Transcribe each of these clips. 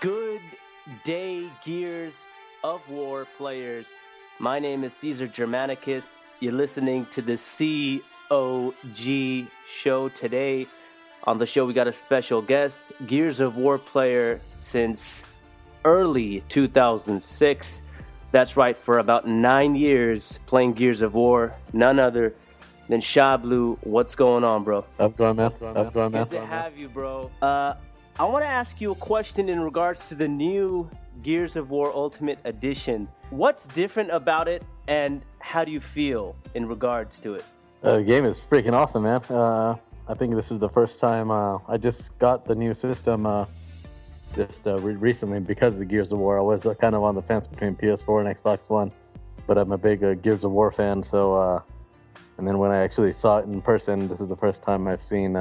Good day, Gears of War players. My name is Caesar Germanicus. You're listening to the COG show today. On the show, we got a special guest, Gears of War player since early 2006. That's right, for about 9 years playing Gears of War. None other than Shablu. What's going on, bro? How's it going, man? Good to have you, bro. I want to ask you a question in regards to the new Gears of War Ultimate Edition. What's different about it, and how do you feel in regards to it? The game is freaking awesome, man. I think this is the first time I just got the new system recently because of Gears of War. I was kind of on the fence between PS4 and Xbox One, but I'm a big Gears of War fan. So, and then when I actually saw it in person, this is the first time I've seen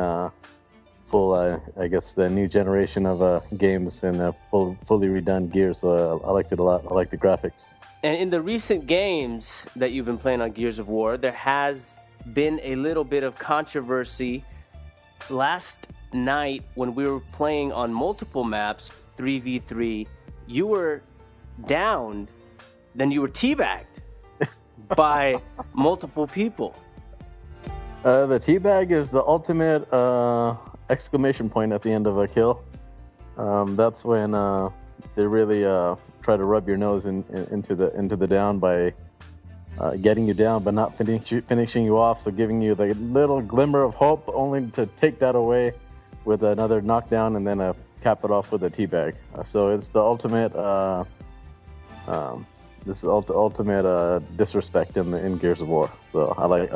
full, I guess, the new generation of games and fully redone Gears. So I liked it a lot. I like the graphics. And in the recent games that you've been playing on Gears of War, there has been a little bit of controversy. Last night, when we were playing on multiple maps, 3v3, you were downed, then you were teabagged by multiple people. The teabag is the ultimate exclamation point at the end of a kill. That's when they really try to rub your nose into the down by getting you down, but not finishing you off. So giving you the little glimmer of hope, only to take that away with another knockdown and then cap it off with a teabag. So it's the ultimate. This is ultimate disrespect in Gears of War. So I like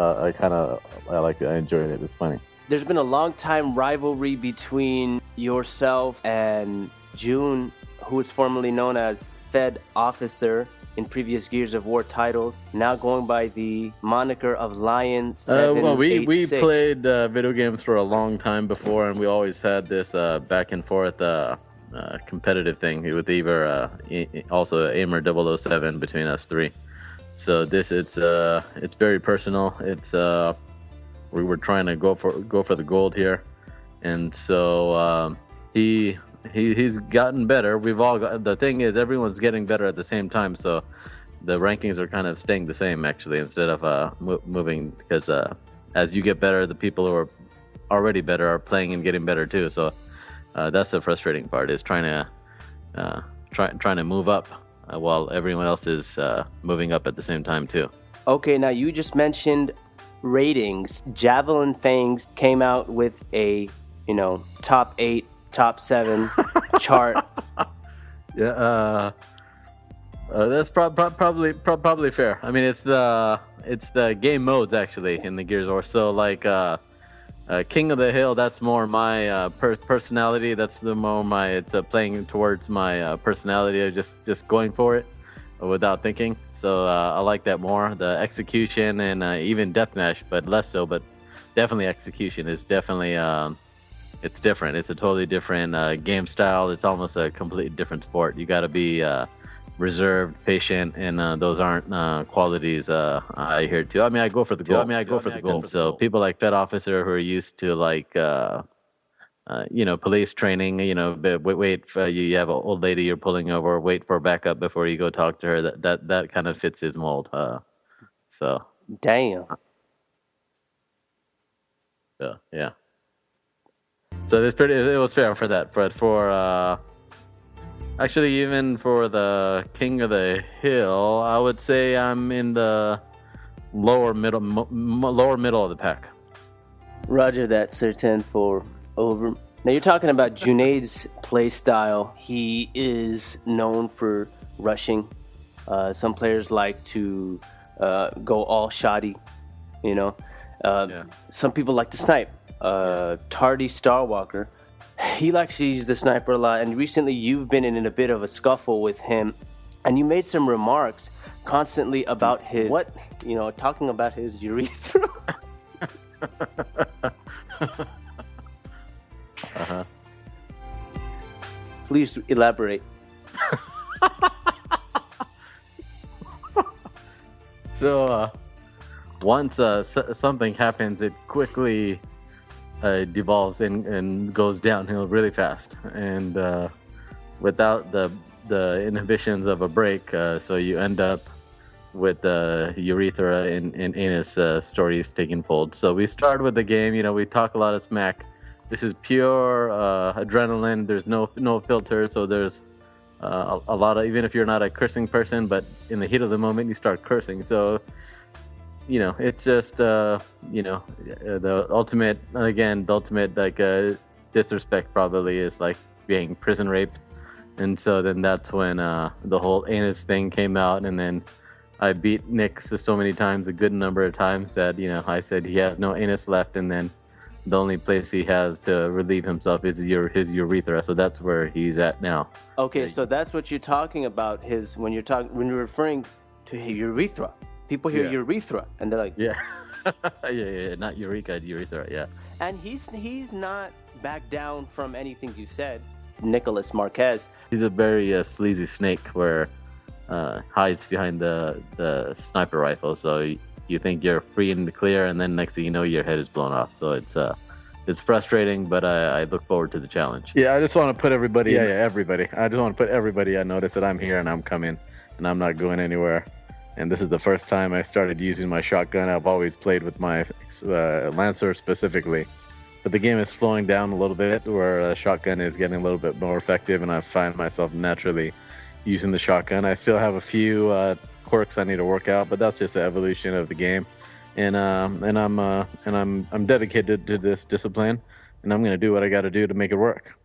it. I enjoyed it. It's funny. There's been a long time rivalry between yourself and June, who is formerly known as Fed Officer in previous Gears of War titles, now going by the moniker of Lion 786. We played video games for a long time before, and we always had this back and forth competitive thing with either also Aimer 007 between us three. So it's very personal. It's we were trying to go for the gold here, and so he's gotten better. We've all got, the thing is, everyone's getting better at the same time, so the rankings are kind of staying the same actually, instead of moving, because as you get better, the people who are already better are playing and getting better too. So that's the frustrating part, is trying to move up while everyone else is moving up at the same time too. Okay, now you just mentioned ratings. Javelin Fangs came out with a top 8, top 7 chart. Yeah, that's probably fair. I mean, it's the game modes actually in the Gears of War. So like King of the Hill, that's more my personality. That's it's playing towards my personality of just going for it without thinking. So I like that more. The execution and even deathmatch, but less so. But definitely execution is definitely it's different. It's a totally different game style. It's almost a completely different sport. You got to be reserved, patient, and those aren't qualities I hear too. I mean, I go for the gold. So people like Fed Officer who are used to like police training, wait for you have an old lady you're pulling over, wait for backup before you go talk to her. That kind of fits his mold. So damn. Yeah. So it was fair for that. But for actually, even for the King of the Hill, I would say I'm in the lower middle of the pack. Roger that, Sir 10 for over. Now you're talking about Junaid's play style. He is known for rushing. Some players like to go all shoddy, Some people like to snipe. Tardy Starwalker, he likes to use the sniper a lot, and recently you've been in a bit of a scuffle with him, and you made some remarks constantly about his talking about his urethra. Please elaborate. So once something happens, it quickly devolves and goes downhill really fast. And without the inhibitions of a break. So you end up with the urethra and anus stories taking fold. So we start with the game. We talk a lot of smack. This is pure adrenaline. There's no filter. So there's a lot of, even if you're not a cursing person, but in the heat of the moment, you start cursing. So it's just the ultimate, again, the ultimate like disrespect probably is like being prison raped. And so then that's when the whole anus thing came out, and then I beat Nick so many times, a good number of times, that I said he has no anus left, and then the only place he has to relieve himself is his urethra. So that's where he's at now. Okay, so that's what you're talking about. When you're referring to urethra, people hear urethra and they're like, yeah, yeah, not eureka, urethra, yeah. And he's not back down from anything you said. Nicholas Marquez. He's a very sleazy snake where hides behind the sniper rifle. So you think you're free and clear, and then next thing you know, your head is blown off. So it's frustrating, but I look forward to the challenge. Yeah, I just want to put everybody. Everybody. I just want to put everybody on notice that I'm here and I'm coming and I'm not going anywhere. And this is the first time I started using my shotgun. I've always played with my Lancer specifically. But the game is slowing down a little bit, where a shotgun is getting a little bit more effective, and I find myself naturally using the shotgun. I still have a few quirks I need to work out, but that's just the evolution of the game. And I'm dedicated to this discipline, and I'm going to do what I got to do to make it work.